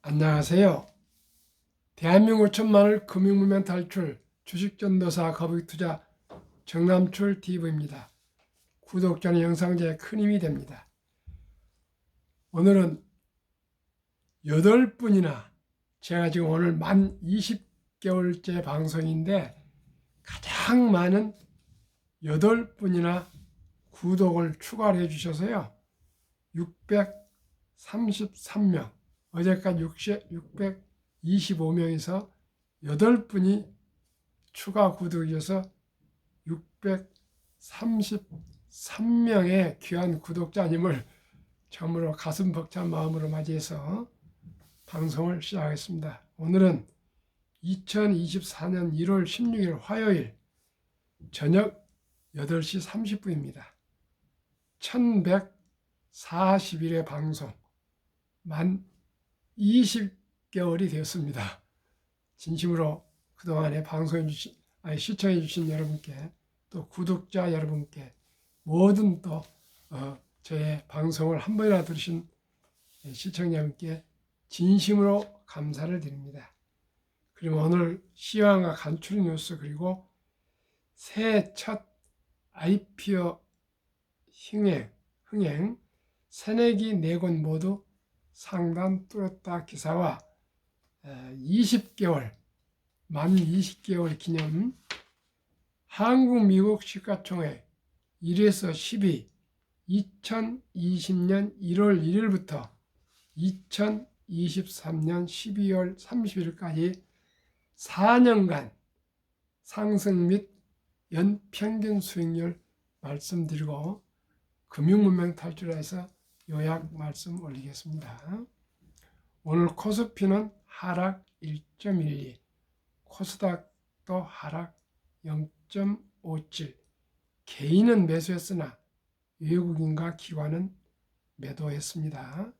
안녕하세요. 대한민국 천만을 금융무명 탈출 주식전도사 거북이투자 정남출 TV입니다. 구독자는 영상제에 큰 힘이 됩니다. 오늘은 8분이나 제가 지금 오늘 만 20개월째 방송인데 가장 많은 8분이나 구독을 추가를 해주셔서요. 633명, 어제까지 625명에서 8분이 추가 구독이어서 633명의 귀한 구독자님을 처음으로 가슴 벅찬 마음으로 맞이해서 방송을 시작하겠습니다. 오늘은 2024년 1월 16일 화요일 저녁 8시 30분입니다. 1141회 방송, 만 20개월이 되었습니다. 진심으로 그동안에 시청해 주신 여러분께, 또 구독자 여러분께, 모든 또 저의 방송을 한 번이나 들으신 시청자분께 진심으로 감사를 드립니다. 그리고 오늘 시황과 간추린 뉴스, 그리고 새해 첫 IPO 흥행 새내기 4곳 모두 상단 뚫었다 기사와 20개월, 만 20개월 기념 한국 미국 시가총액 1에서 10위 2020년 1월 1일부터 2023년 12월 30일까지 4년간 상승 및 연평균 수익률 말씀드리고 금융문명 탈출해서 요약 말씀 올리겠습니다. 오늘 코스피는 하락 1.12, 코스닥도 하락 0.57, 개인은 매수했으나 외국인과 기관은 매도했습니다.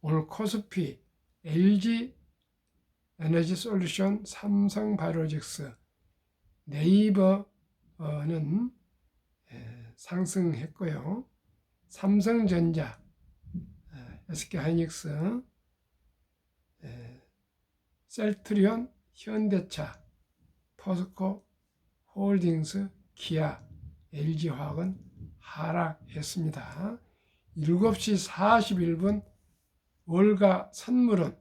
오늘 코스피, LG 에너지 솔루션, 삼성 바이오로직스, 네이버는 상승했고요. 삼성전자, SK하이닉스, 셀트리온, 현대차, 포스코 홀딩스, 기아, LG화학은 하락했습니다. 7시 41분 월가 선물은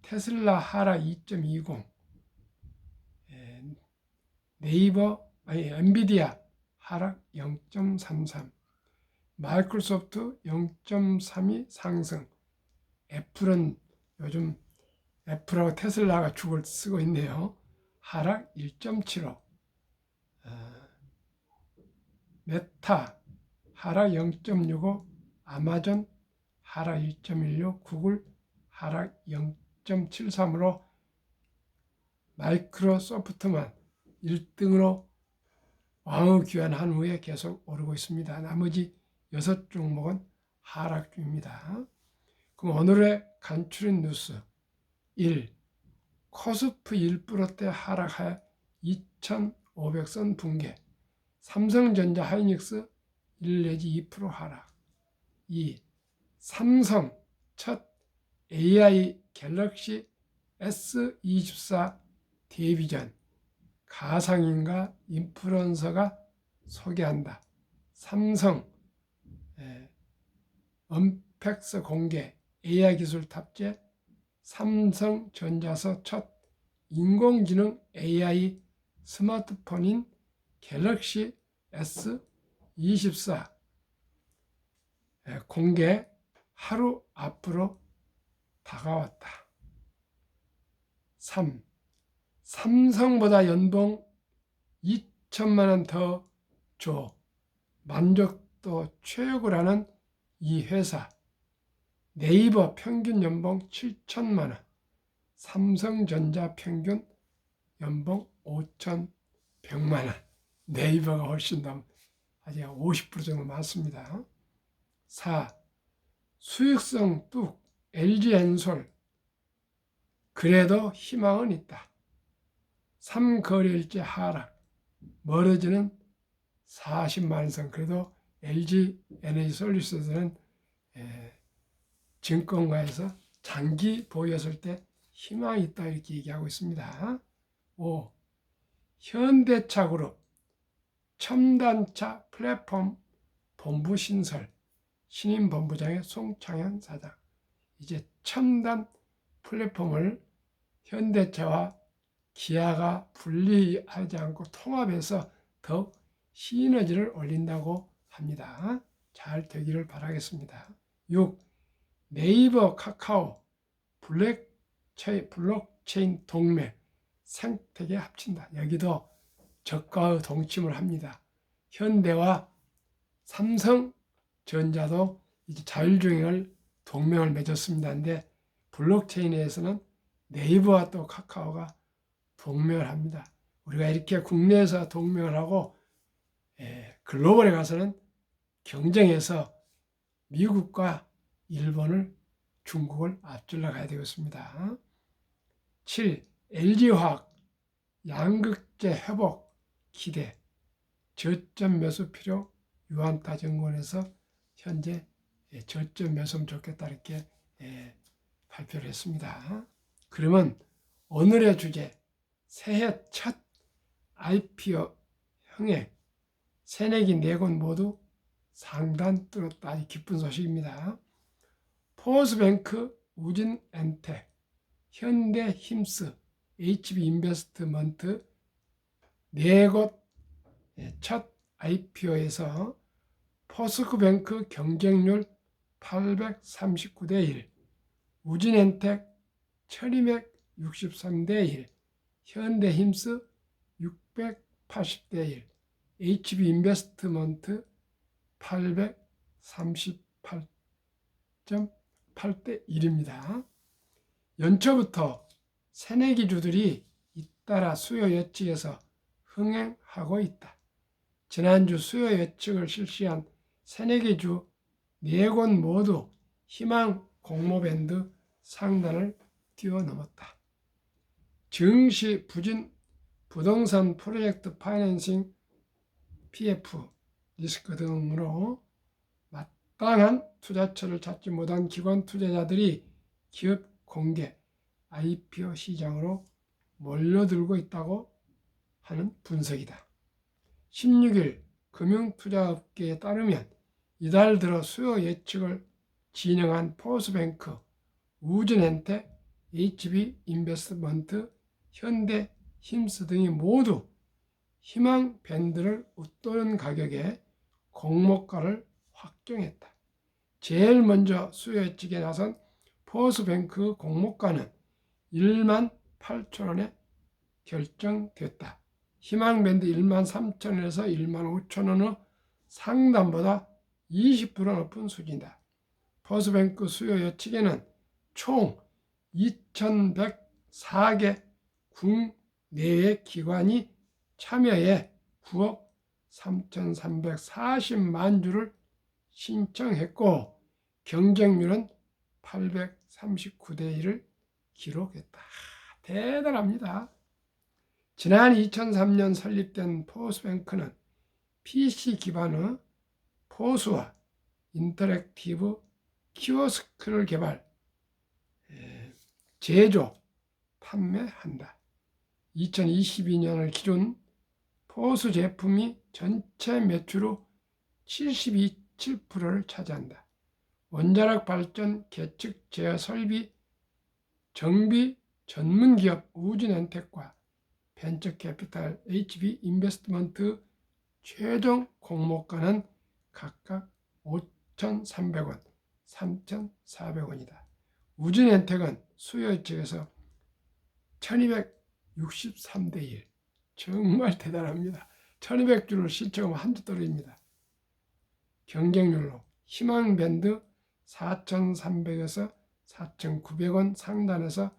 테슬라 하락 2.20, 엔비디아 하락 0.33, 마이크로소프트 0.32 상승. 애플은 요즘 애플하고 테슬라가 죽을 쓰고 있네요. 하락 1.75. 메타 하락 0.65, 아마존 하락 1.16, 구글 하락 0.73으로 마이크로소프트만 1등으로 왕을 귀환한 후에 계속 오르고 있습니다. 나머지 6종목은 하락 중입니다. 그럼 오늘의 간추린 뉴스 1. 코스피 1%대 하락하여 2,500선 붕괴. 삼성전자 하이닉스 1 내지 2% 하락. 2. 삼성 첫 AI 갤럭시 S24 데뷔 전 가상인가 인플루언서가 소개한다. 삼성 언팩스 공개, AI 기술 탑재, 삼성전자서 첫 인공지능 AI 스마트폰인 갤럭시 S24 공개 하루 앞으로 다가왔다. 3. 삼성보다 연봉 2천만 원 더 줘. 만족도 최고라는 이 회사. 네이버 평균 연봉 7천만 원, 삼성전자 평균 연봉 5,100만 원. 네이버가 훨씬 더 아직 50% 정도 많습니다. 4. 수익성 뚝 LG엔솔. 그래도 희망은 있다. 3거래일째 하락, 멀어지는 40만 선. 그래도 LG 에너지 솔루션은 증권가에서 장기 보유했을 때 희망이 있다 이렇게 얘기하고 있습니다. 5. 현대차 그룹 첨단차 플랫폼 본부 신설 신임 본부장의 송창현 사장. 이제 첨단 플랫폼을 현대차와 기아가 분리하지 않고 통합해서 더욱 시너지를 올린다고 합니다. 잘 되기를 바라겠습니다. 6. 네이버 카카오 블록체인 동맹 생태계 합친다. 여기도 적과의 동침을 합니다. 현대와 삼성전자도 이제 자율주행을 동맹을 맺었습니다. 근데 블록체인에서는 네이버와 또 카카오가 동맹을 합니다. 우리가 이렇게 국내에서 동맹을 하고 글로벌에 가서는 경쟁해서 미국과 일본을 중국을 앞질러 가야 되겠습니다. 7. LG화학 양극재 회복 기대 저점 매수 필요 유한타증권에서 현재 저점 매수하면 좋겠다 이렇게 발표를 했습니다. 그러면 오늘의 주제 새해 첫 IPO 흥행 새내기 4곳 모두 상단 뚫었다. 아주 기쁜 소식입니다. 포스뱅크, 우진엔텍, 현대힘스, HB인베스트먼트 4곳 첫 IPO에서 포스코뱅크 경쟁률 839대 1, 우진엔텍 1263대 1, 현대힘스 680대 1, HB인베스트먼트 838.8대 1입니다. 연초부터 새내기주들이 잇따라 수요 예측에서 흥행하고 있다. 지난주 수요 예측을 실시한 새내기주 4곳 모두 희망 공모밴드 상단을 뛰어넘었다. 증시 부진 부동산 프로젝트 파이낸싱 PF 리스크 등으로 마땅한 투자처를 찾지 못한 기관 투자자들이 기업 공개 IPO 시장으로 몰려들고 있다고 하는 분석이다. 16일 금융투자업계에 따르면 이달 들어 수요 예측을 진행한 포스뱅크, 우진엔텍, HB인베스트먼트, 현대힘스 등이 모두 희망 밴드를 웃도는 가격에 공모가를 확정했다. 제일 먼저 수요 예측에 나선 포스뱅크 공모가는 18,000원에 결정됐다. 희망밴드 13,000원에서 15,000원의 상단보다 20% 높은 수준이다. 포스뱅크 수요 예측에는 총 2,104개 국내외 기관이 참여해 9억 3,340만 주를 신청했고 경쟁률은 839대 1을 기록했다. 대단합니다. 지난 2003년 설립된 포스뱅크는 PC 기반의 포스와 인터랙티브 키오스크를 개발, 제조, 판매한다. 2022년을 기준 포스 제품이 전체 매출의 72.7%를 차지한다. 원자력 발전 계측 제어 설비 정비 전문 기업 우진엔텍과 벤처 캐피탈 HB인베스트먼트 최종 공모가는 각각 5,300원, 3,400원이다. 우진엔텍은 수요 예측에서 1263대 1. 정말 대단합니다. 1200주를 신청하면 한두 떨어집니다. 경쟁률로 희망밴드 4,300에서 4,900원 상단에서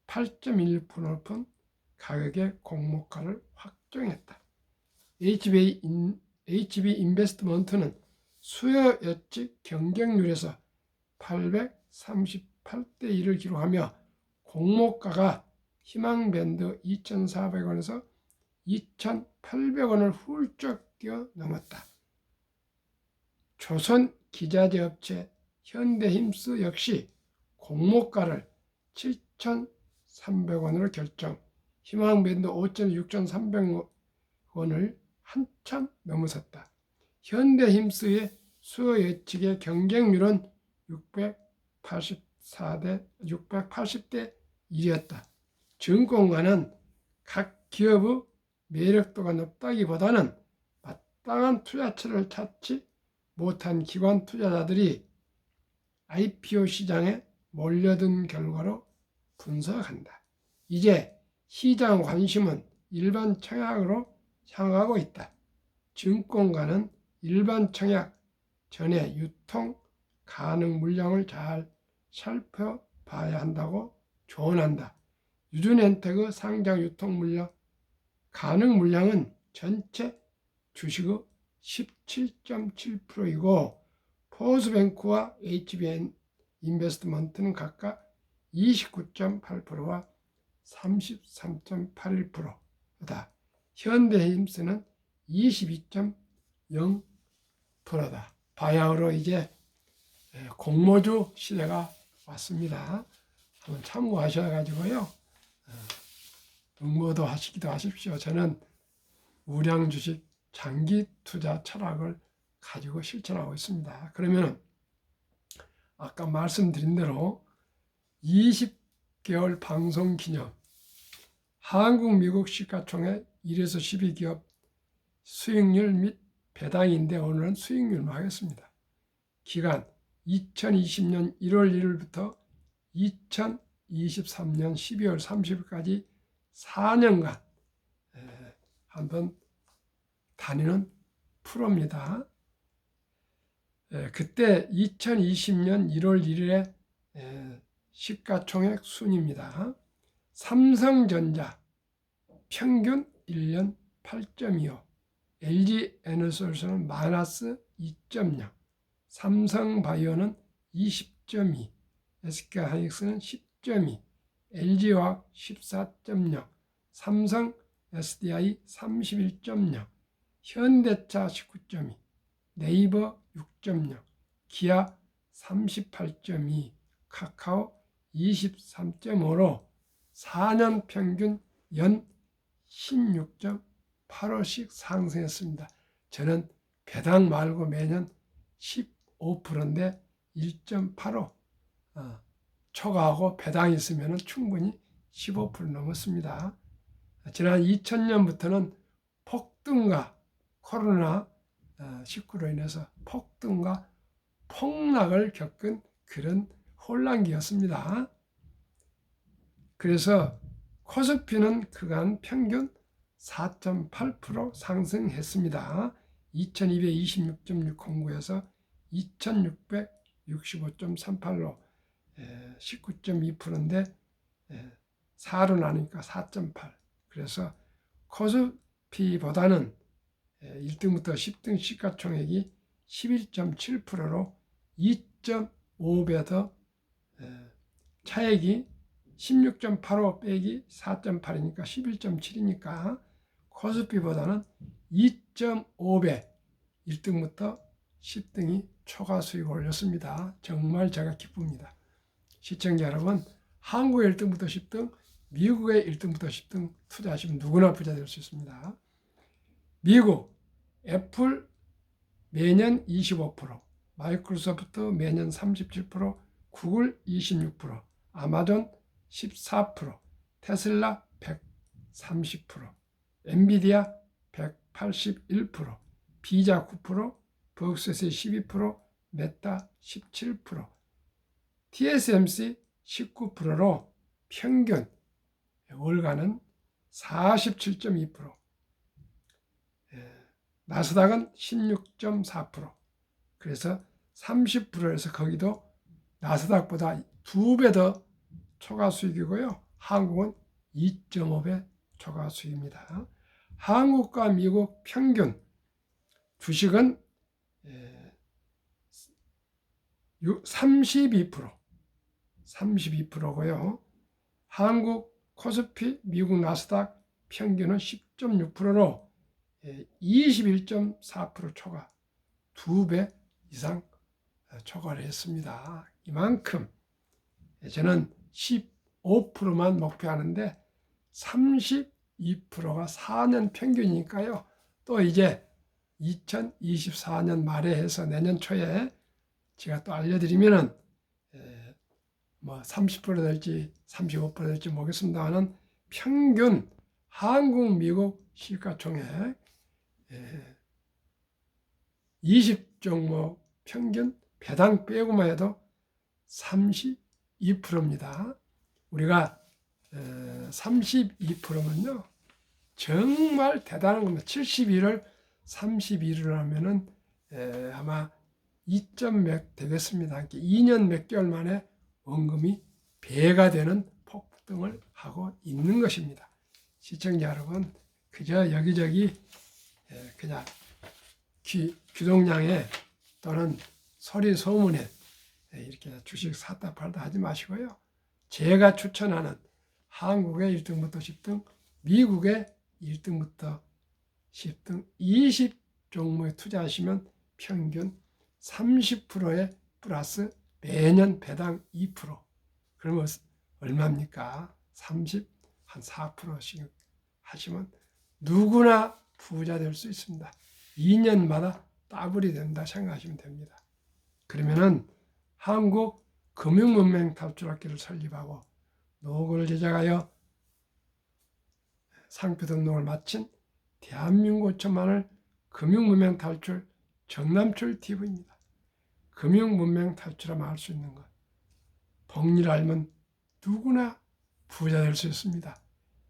8.1% 높은 가격의 공모가를 확정했다. HB인베스트먼트는 수요 예측 경쟁률에서 838대 1을 기록하며 공모가가 희망밴드 2,400원에서 2,800원을 훌쩍 뛰어넘었다. 조선 기자재 업체 현대힘스 역시 공모가를 7,300원으로 결정. 희망밴드 6,300원을 한참 넘어섰다. 현대힘스의 수요 예측의 경쟁률은 680대 1이었다. 증권가는 각 기업의 매력도가 높다기보다는 마땅한 투자처를 찾지 못한 기관 투자자들이 IPO 시장에 몰려든 결과로 분석한다. 이제 시장 관심은 일반 청약으로 향하고 있다. 증권가는 일반 청약 전에 유통 가능 물량을 잘 살펴봐야 한다고 조언한다. 유준엔텍의 상장 유통 물량 가능 물량은 전체 주식의 17.7%이고 포스뱅크와 HBN 인베스트먼트는 각각 29.8%와 33.81%다. 현대힘스는 22.0%다. 바야흐로 이제 공모주 시대가 왔습니다. 한번 참고하셔가지고요. 응모도 하시기도 하십시오. 저는 우량 주식 장기 투자 철학을 가지고 실천하고 있습니다. 그러면 아까 말씀드린 대로 20개월 방송 기념 한국 미국 시가총액 1에서 12기업 수익률 및 배당인데 오늘은 수익률만 하겠습니다. 기간 2020년 1월 1일부터 2023년 12월 30일까지 4년간 한번 다니는 프로입니다. 그때 2020년 1월 1일에 시가총액 순입니다. 삼성전자 평균 1년 8.25, LG에너솔루션은 마이너스 2.0, 삼성바이오는 20.2, SK하이닉스는 10.2, LG화학 14.0, 삼성 SDI 31.0, 현대차 19.2, 네이버 6.0, 기아 38.2, 카카오 23.5로 4년 평균 연 16.85씩 상승했습니다. 저는 배당 말고 매년 15%인데 1.85 초과하고 배당이 있으면 충분히 15% 넘었습니다. 지난 2000년부터는 폭등과 코로나 19로 인해서 폭등과 폭락을 겪은 그런 혼란기였습니다. 그래서 코스피는 그간 평균 4.8% 상승했습니다. 2226.609에서 2665.38로 19.2%인데 4로 나누니까 4.8. 그래서 코스피보다는 1등부터 10등 시가총액이 11.7%로 2.5배 더 차액이 16.85 빼기 4.8이니까 11.7이니까 코스피보다는 2.5배 1등부터 10등이 초과 수익을 올렸습니다. 정말 제가 기쁩니다. 시청자 여러분, 한국의 1등부터 10등, 미국의 1등부터 10등 투자하시면 누구나 부자 될 수 있습니다. 미국 애플 매년 25%, 마이크로소프트 매년 37%, 구글 26%, 아마존 14%, 테슬라 130%, 엔비디아 181%, 비자 9%, 버크셔의 12%, 메타 17%, TSMC 19%로 평균 월간은 47.2%, 나스닥은 16.4%, 그래서 30%에서 거기도 나스닥보다 2배 더 초과 수익이고요. 한국은 2.5배 초과 수익입니다. 한국과 미국 평균 주식은 32%고요. 한국 코스피, 미국 나스닥 평균은 10.6%로 21.4% 초과, 2배 이상 초과를 했습니다. 이만큼 저는 15%만 목표하는데 32%가 4년 평균이니까요. 또 이제 2024년 말에 해서 내년 초에 제가 또 알려드리면은 뭐 30% 될지 35% 될지 모르겠습니다만은 평균 한국 미국 시가총액 20종목 평균 배당 빼고만 해도 32%입니다. 우리가 32%면요 정말 대단한 겁니다. 71을 31을 하면은 아마 2점 몇 되겠습니다. 2년 몇 개월 만에 원금이 배가 되는 폭등을 하고 있는 것입니다. 시청자 여러분, 그저 여기저기 그냥 귀동냥에 또는 소리 소문에 이렇게 주식 샀다 팔다 하지 마시고요. 제가 추천하는 한국의 1등부터 10등, 미국의 1등부터 10등 20종목에 투자하시면 평균 30%의 플러스 매년 배당 2%. 그러면 얼마입니까? 한 4%씩 하시면 누구나 부자 될 수 있습니다. 2년마다 더블이 된다 생각하시면 됩니다. 그러면은 한국 금융문맹 탈출학교를 설립하고 노고를 제작하여 상표 등록을 마친 대한민국 천만을 금융문맹 탈출 정남출 TV입니다. 금융문맹 탈출하면 할 수 있는 것. 복리를 알면 누구나 부자 될 수 있습니다.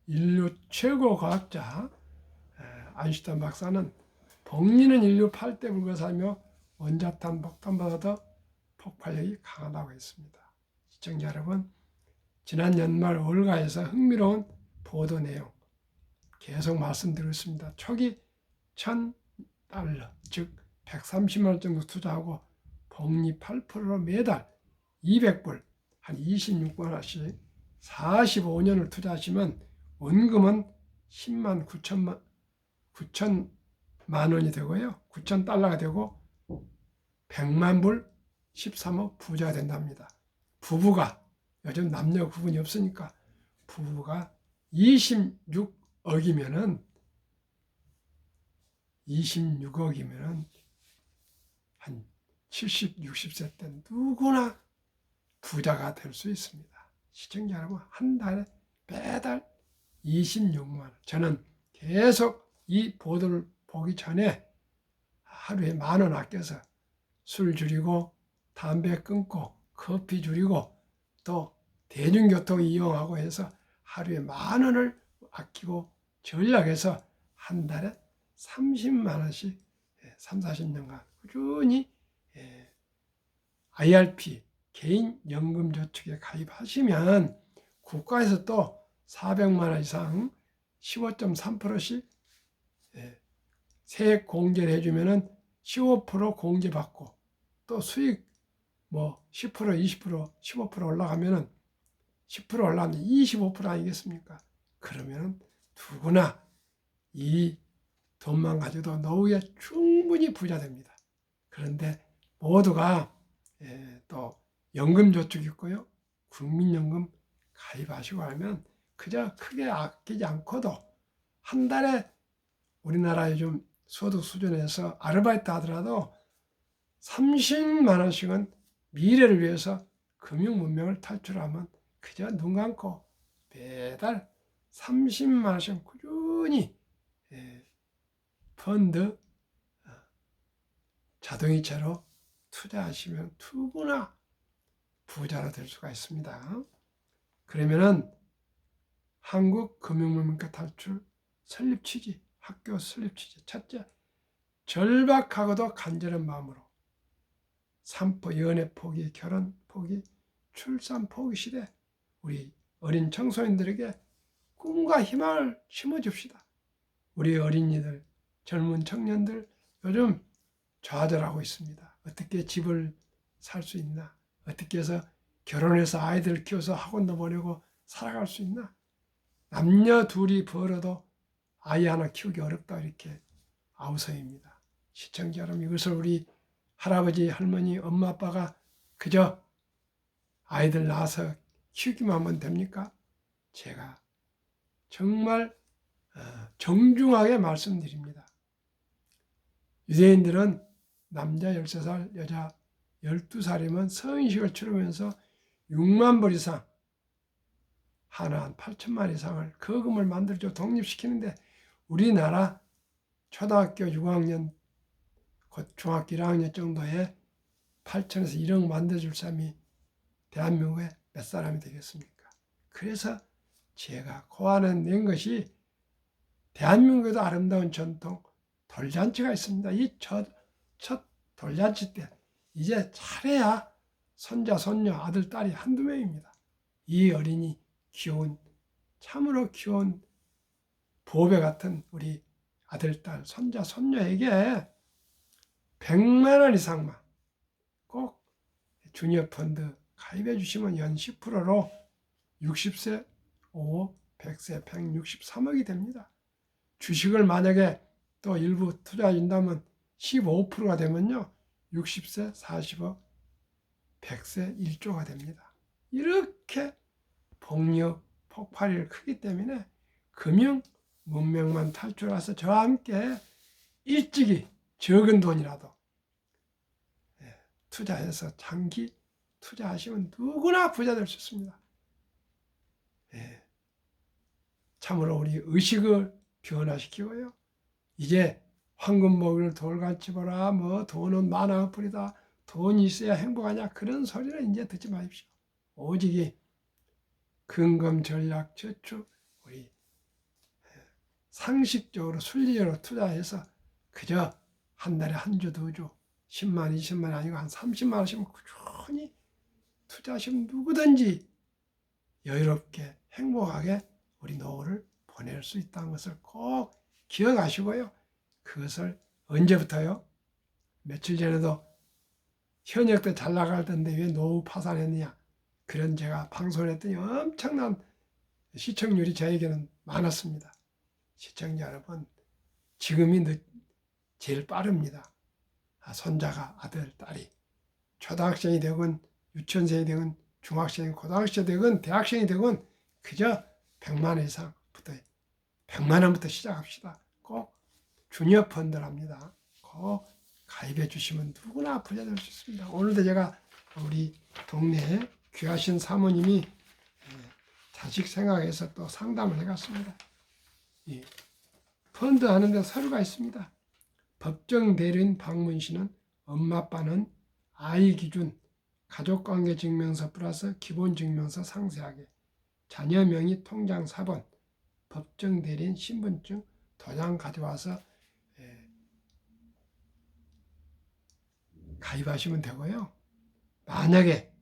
인류 최고 과학자 아인슈타인 박사는 복리는 인류 8대 불가사이며 원자탄, 폭탄보다도 폭발력이 강하다고 했습니다. 시청자 여러분, 지난 연말 월가에서 흥미로운 보도 내용 계속 말씀드리고 있습니다. 초기 $1,000, 즉 130만 원 정도 투자하고 복리 8%로 매달 200불, 한 26만 원씩 45년을 투자하시면 원금은 10만 9천만 원이 되고요. 9천 달러가 되고 100만 불 13억 부자가 된답니다. 부부가 요즘 남녀 구분이 없으니까 부부가 26억이면은 한 70, 60세 때 누구나 부자가 될 수 있습니다. 시청자 여러분, 한 달에 매달 26만 원. 저는 계속 이 보도를 보기 전에 하루에 10,000원 아껴서 술 줄이고 담배 끊고 커피 줄이고 또 대중교통 이용하고 해서 하루에 10,000원을 아끼고 전략해서 한 달에 30만 원씩 3, 40년간 꾸준히 IRP 개인연금저축에 가입하시면 국가에서 또 400만 원 이상 15.3%씩 세액 공제를 해주면은 15% 공제받고 또 수익 뭐 10%, 20%, 15% 올라가면은 10% 올라가면 25% 아니겠습니까? 그러면 누구나 이 돈만 가져도 노후에 충분히 부자 됩니다. 그런데 모두가 또 연금저축 있고요. 국민연금 가입하시고 하면 그저 크게 아끼지 않고도 한 달에 우리나라 요즘 소득 수준에서 아르바이트 하더라도 30만 원씩은 미래를 위해서 금융문명을 탈출하면 그저 눈 감고 매달 30만 원씩 꾸준히 펀드 자동이체로 투자하시면 누구나 부자가 될 수가 있습니다. 그러면은 한국 금융문명 탈출 설립 취지, 학교 설립 취지. 첫째, 절박하고도 간절한 마음으로 산포, 연애 포기, 결혼 포기, 출산 포기 시대 우리 어린 청소년들에게 꿈과 희망을 심어줍시다. 우리 어린이들, 젊은 청년들 요즘 좌절하고 있습니다. 어떻게 집을 살 수 있나? 어떻게 해서 결혼해서 아이들 키워서 학원도 보내고 살아갈 수 있나? 남녀 둘이 벌어도 아이 하나 키우기 어렵다 이렇게 아우성입니다. 시청자 여러분, 이것을 우리 할아버지, 할머니, 엄마, 아빠가 그저 아이들 낳아서 키우기만 하면 됩니까? 제가 정말 정중하게 말씀드립니다. 유대인들은 남자 13살, 여자 12살이면 성인식을 치르면서 6만 불 이상, 하나 한 8천만 이상을 거금을 만들죠. 독립시키는데 우리나라 초등학교 6학년, 곧 중학교 1학년 정도에 8천에서 1억 만들어줄 사람이 대한민국에 몇 사람이 되겠습니까? 그래서 제가 고안해낸 것이 대한민국에도 아름다운 전통 돌잔치가 있습니다. 이 첫 돌잔치 때 이제 차례야 손자, 손녀, 아들, 딸이 한두 명입니다. 이 어린이 귀여운, 참으로 귀여운 보배 같은 우리 아들, 딸, 손자, 손녀에게 100만 원 이상만 꼭 주니어 펀드 가입해 주시면 연 10%로 60세, 5, 100세, 163억이 됩니다. 주식을 만약에 또 일부 투자해 준다면 15%가 되면요. 60세 40억, 100세 1조가 됩니다. 이렇게 복력 폭발이 크기 때문에 금융 문명만 탈출해서 저와 함께 일찍이 적은 돈이라도 투자해서 장기 투자하시면 누구나 부자 될 수 있습니다. 참으로 우리 의식을 변화시키고요. 이제 황금 먹이를 돌같이 보라, 뭐 돈은 만왕 뿌리다, 돈이 있어야 행복하냐, 그런 소리는 이제 듣지 마십시오. 오직 근검 전략 저축 우리 상식적으로 순리적으로 투자해서 그저 한 달에 한 주, 두 주, 10만, 20만 아니고 한 30만 원씩은 꾸준히 투자하시면 누구든지 여유롭게 행복하게 우리 노후를 보낼 수 있다는 것을 꼭 기억하시고요. 그것을 언제부터요? 며칠 전에도 현역 때 잘 나가던데 왜 노후 파산했느냐, 그런 제가 방송을 했더니 엄청난 시청률이 저에게는 많았습니다. 시청자 여러분, 지금이 제일 빠릅니다. 손자가, 아들, 딸이 초등학생이 되건 유치원생이 되건 중학생이, 고등학생이 되건 대학생이 되건 그저 100만 원 이상부터, 100만 원부터 시작합시다. 꼭 주니어 펀드랍니다. 꼭 가입해 주시면 누구나 부자 될 수 있습니다. 오늘도 제가 우리 동네에 귀하신 사모님이 자식 생각해서 또 상담을 해갔습니다. 펀드 하는데 서류가 있습니다. 법정 대리인 방문 시는 엄마 아빠는 아이 기준 가족관계 증명서 플러스 기본 증명서 상세하게, 자녀 명의 통장 4번, 법정 대리인 신분증 도장 가져와서 가입하시면 되고요. 만약에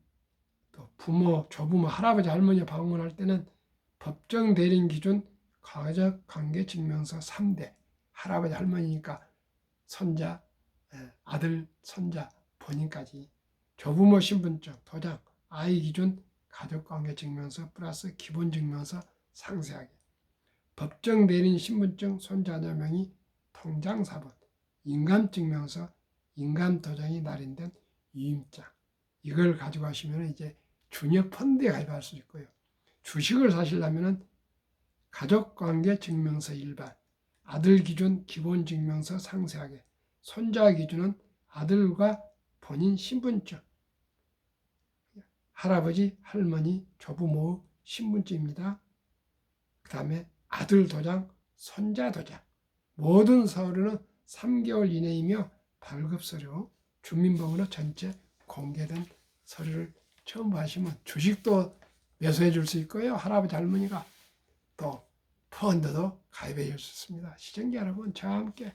또 부모, 조부모, 할아버지, 할머니 방문할 때는 법정 대리인 기준 가족관계 증명서 3대, 할아버지, 할머니니까 손자, 아들, 손자, 본인까지, 조부모 신분증, 도장, 아이 기준 가족관계 증명서 플러스 기본 증명서 상세하게, 법정 대리인 신분증, 손자녀 명의 통장 4번, 인감증명서, 인감도장이 날인된 유임장, 이걸 가지고 하시면 이제 주니어 펀드에 가입할 수 있고요. 주식을 사시려면 가족관계 증명서 일반, 아들 기준 기본 증명서 상세하게, 손자 기준은 아들과 본인 신분증, 할아버지, 할머니, 조부모 신분증입니다. 그 다음에 아들 도장, 손자 도장, 모든 서류는 3개월 이내이며 발급 서류, 주민번호 전체 공개된 서류를 첨부하시면 주식도 매수해 줄 수 있고요. 할아버지, 할머니가 또 펀드도 가입해 줄 수 있습니다. 시청자 여러분, 저와 함께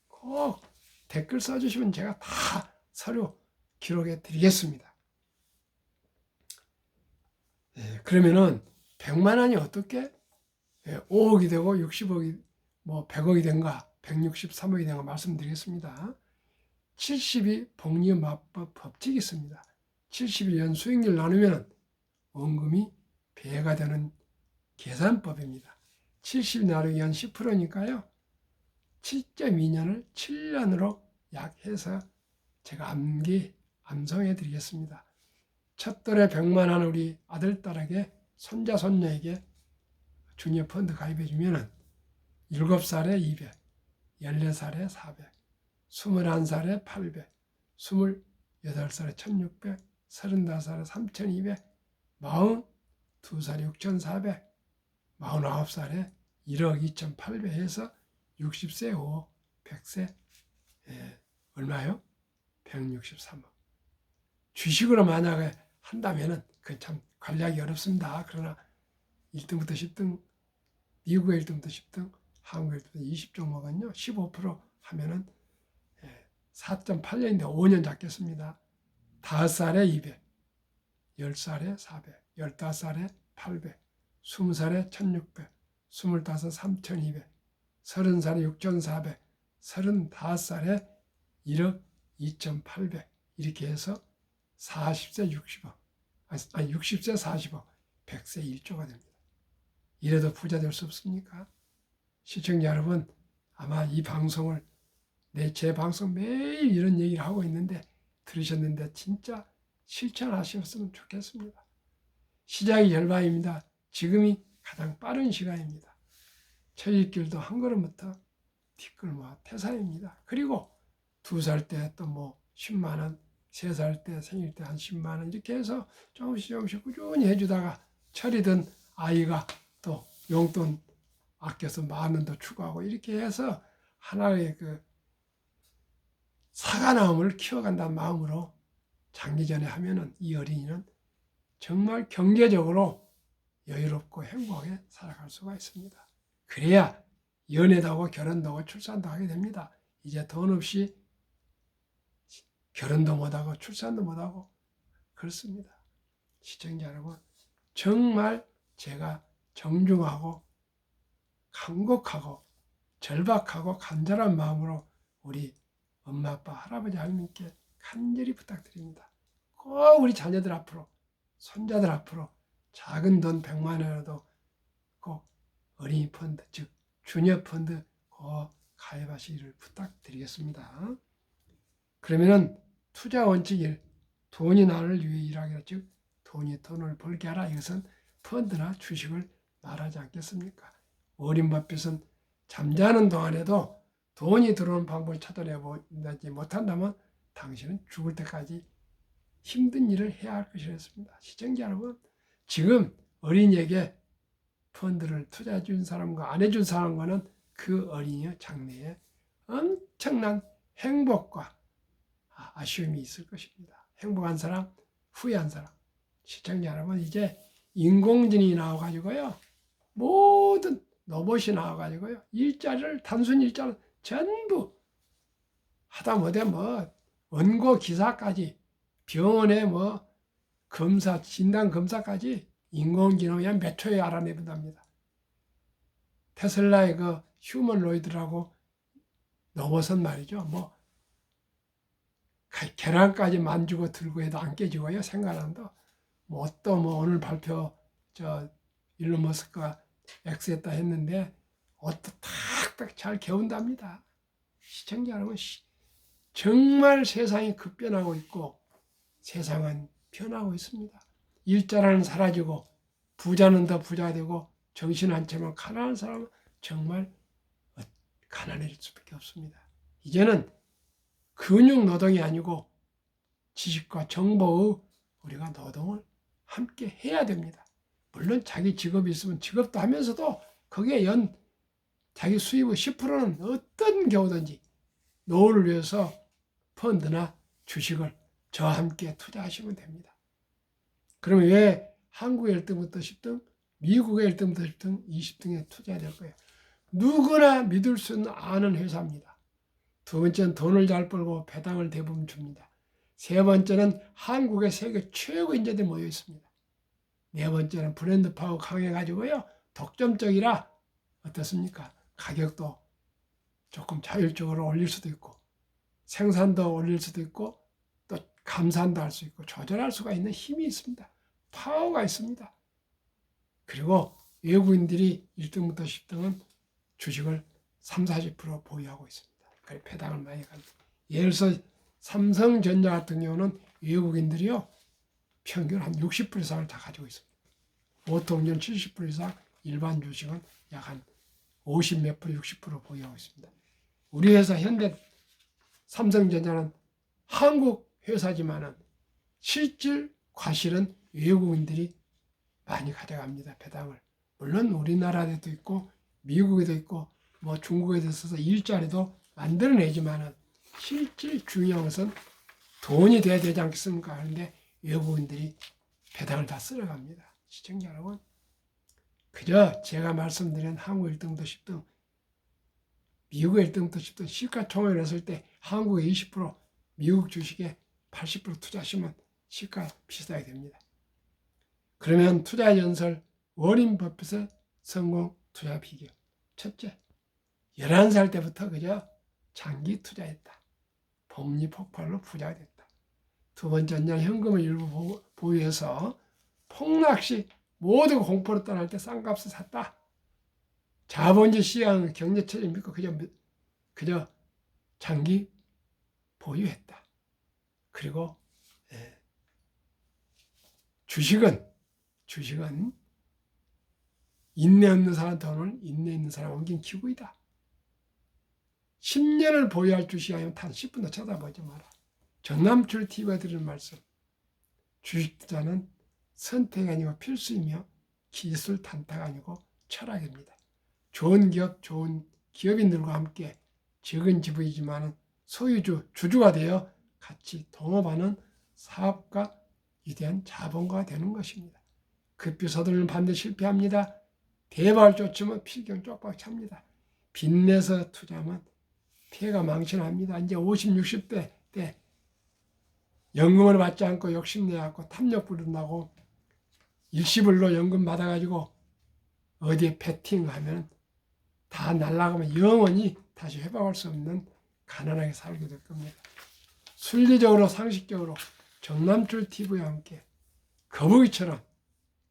꼭 댓글 써주시면 제가 다 서류 기록해 드리겠습니다. 그러면은 100만 원이 어떻게 5억이 되고 60억이 뭐 100억이 된가 163억이 된가 말씀드리겠습니다. 72 복리마법 법칙이 있습니다. 71년 수익률 나누면 원금이 배가 되는 계산법입니다. 70 나누기 한 10%니까요. 7.2년을 7년으로 약해서 제가 암송해 드리겠습니다. 첫돌에 100만 원 우리 아들, 딸에게 손자, 손녀에게 주니어 펀드 가입해 주면은 7살에 200, 14살에 400, 21살에 800, 28살에 1600, 35살에 3200, 42살에 6400, 49살에 1억 2800 해서 60세 5억, 100세 얼마요? 163억. 주식으로 만약에 한다면은 그건 참 관리하기 어렵습니다. 그러나 1등부터 10등, 미국의 1등부터 10등, 한국의 1등부터 20종목은요, 15% 하면은 4.8년인데 5년 잡겠습니다. 5살에 200, 10살에 400, 15살에 800, 20살에 1600, 25 3200, 30살에 6400, 35살에 1억 2800 이렇게 해서 40세 60억, 아니 60세 40억, 100세 1조가 됩니다. 이래도 부자 될 수 없습니까? 시청자 여러분, 아마 이 방송을 제 방송 매일 이런 얘기를 하고 있는데 들으셨는데 진짜 실천하셨으면 좋겠습니다. 시작이 절반입니다. 지금이 가장 빠른 시간입니다. 철길도 한 걸음부터 뒷걸음와 태산입니다. 그리고 2살 때 또 뭐 10만 원, 3살 때 생일 때 한 10만 원 이렇게 해서 조금씩 꾸준히 해주다가 철이든 아이가 또 용돈 아껴서 10,000원 더 추가하고 이렇게 해서 하나의 그 사과나무를 키워간다는 마음으로 장기전에 하면은 이 어린이는 정말 경제적으로 여유롭고 행복하게 살아갈 수가 있습니다. 그래야 연애도 하고 결혼도 하고 출산도 하게 됩니다. 이제 돈 없이 결혼도 못하고 출산도 못하고 그렇습니다. 시청자 여러분, 정말 제가 정중하고 간곡하고 절박하고 간절한 마음으로 우리 엄마, 아빠, 할아버지, 할머니께 간절히 부탁드립니다. 꼭 우리 자녀들 앞으로, 손자들 앞으로 작은 돈 100만 원이라도 꼭 어린이 펀드, 즉 주니어 펀드 꼭 가입하시기를 부탁드리겠습니다. 그러면은 투자 원칙 1, 돈이 나를 위해 일하기라, 즉 돈이 돈을 벌게 하라. 이것은 펀드나 주식을 말하지 않겠습니까? 워렌 버핏은 잠자는 동안에도 돈이 들어오는 방법을 찾아내지 못한다면 당신은 죽을 때까지 힘든 일을 해야 할 것이라 했습니다. 시청자 여러분, 지금 어린이에게 펀드를 투자해 준 사람과 안 해준 사람과는 그 어린이의 장래에 엄청난 행복과 아쉬움이 있을 것입니다. 행복한 사람, 후회한 사람. 시청자 여러분, 이제 인공지능이 나와가지고요, 모든 로봇이 나와가지고요, 일자리를, 단순 일자리를 전부 하다못해 뭐 원고 기사까지 병원에 뭐 검사, 진단 검사까지 인공지능이 몇 초에 알아내본답니다. 테슬라의 그 휴머노이드라고 로봇은 말이죠. 뭐 계란까지 만지고 들고 해도 안 깨지고요. 생각난다. 뭐 또 뭐 오늘 발표 일론 머스크가 X했다 했는데 옷도 탁탁 잘 개운답니다. 시청자 여러분, 정말 세상이 급변하고 있고 세상은 변하고 있습니다. 일자리는 사라지고 부자는 더 부자 되고 정신 안 차면 가난한 사람은 정말 가난해질 수밖에 없습니다. 이제는 근육 노동이 아니고 지식과 정보의 우리가 노동을 함께 해야 됩니다. 물론 자기 직업이 있으면 직업도 하면서도 거기에 자기 수입의 10%는 어떤 경우든지 노후를 위해서 펀드나 주식을 저와 함께 투자하시면 됩니다. 그러면 왜 한국의 1등부터 10등, 미국의 1등부터 10등, 20등에 투자해야 될 거예요? 누구나 믿을 수 아는 회사입니다. 두 번째는 돈을 잘 벌고 배당을 대부분 줍니다. 세 번째는 한국의 세계 최고 인재들이 모여 있습니다. 네 번째는 브랜드 파워 강해가지고요, 독점적이라 어떻습니까? 가격도 조금 자율적으로 올릴 수도 있고 생산도 올릴 수도 있고 또 감산도 할 수 있고 조절할 수가 있는 힘이 있습니다. 파워가 있습니다. 그리고 외국인들이 1등부터 10등은 주식을 30-40% 보유하고 있습니다. 그래서 배당을 많이 갑니다. 예를 들어서 삼성전자 같은 경우는 외국인들이요, 평균 한 60% 이상을 다 가지고 있습니다. 보통은 70% 이상, 일반 주식은 약 한 50 몇 프로, 60% 보유하고 있습니다. 우리 회사 현대 삼성전자는 한국 회사지만은 실질 과실은 외국인들이 많이 가져갑니다. 배당을. 물론 우리나라에도 있고 미국에도 있고 뭐 중국에도 있어서 일자리도 만들어내지만은 실질 중요한 것은 돈이 돼야 되지 않겠습니까? 그런데 외국인들이 배당을 다 쓸어갑니다. 시청자 여러분, 그저 제가 말씀드린 한국 1등부터 10등, 미국 1등부터 10등 시가총액을 했을 때 한국의 20%, 미국 주식에 80% 투자하시면 시가 비슷하게 됩니다. 그러면 투자 연설 워린 버핏의 성공 투자 비결. 첫째, 11살 때부터 그저 장기 투자했다. 복리 폭발로 부자가 됐다. 두 번째는 현금을 일부 보유해서 폭락시 모두 공포로 떠날 때 싼 값을 샀다. 자본주의 시장 경제체제 믿고 그저 장기 보유했다. 그리고 주식은 인내 없는 사람 돈을 인내 있는 사람 옮긴 기구이다. 10년을 보유할 주식이 아니면 단 10분도 쳐다보지 마라. 정남출 TV가 드리는 말씀. 주식 투자는 선택이 아니고 필수이며 기술 탄타가 아니고 철학입니다. 좋은 기업인들과 함께 적은 지분이지만 소유주, 주주가 되어 같이 동업하는 사업가, 위대한 자본가가 되는 것입니다. 급히 서두르면 반드시 실패합니다. 대박을 쫓으면 필경 쪽박 찹니다. 빚내서 투자하면 피해가 망신합니다. 이제 50, 60대 때 연금을 받지 않고 욕심내갖고 탐욕 부른다고 일시불로 연금 받아가지고 어디에 베팅하면 다 날아가면 영원히 다시 회복할 수 없는 가난하게 살게 될 겁니다. 순리적으로 상식적으로 정남출 TV와 함께 거북이처럼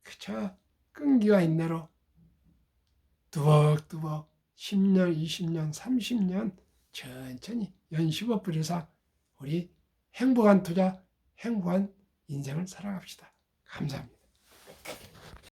그저 끈기와 인내로 뚜벅뚜벅 10년, 20년, 30년 천천히 연 15% 이상 우리 행복한 투자, 행복한 인생을 살아갑시다. 감사합니다.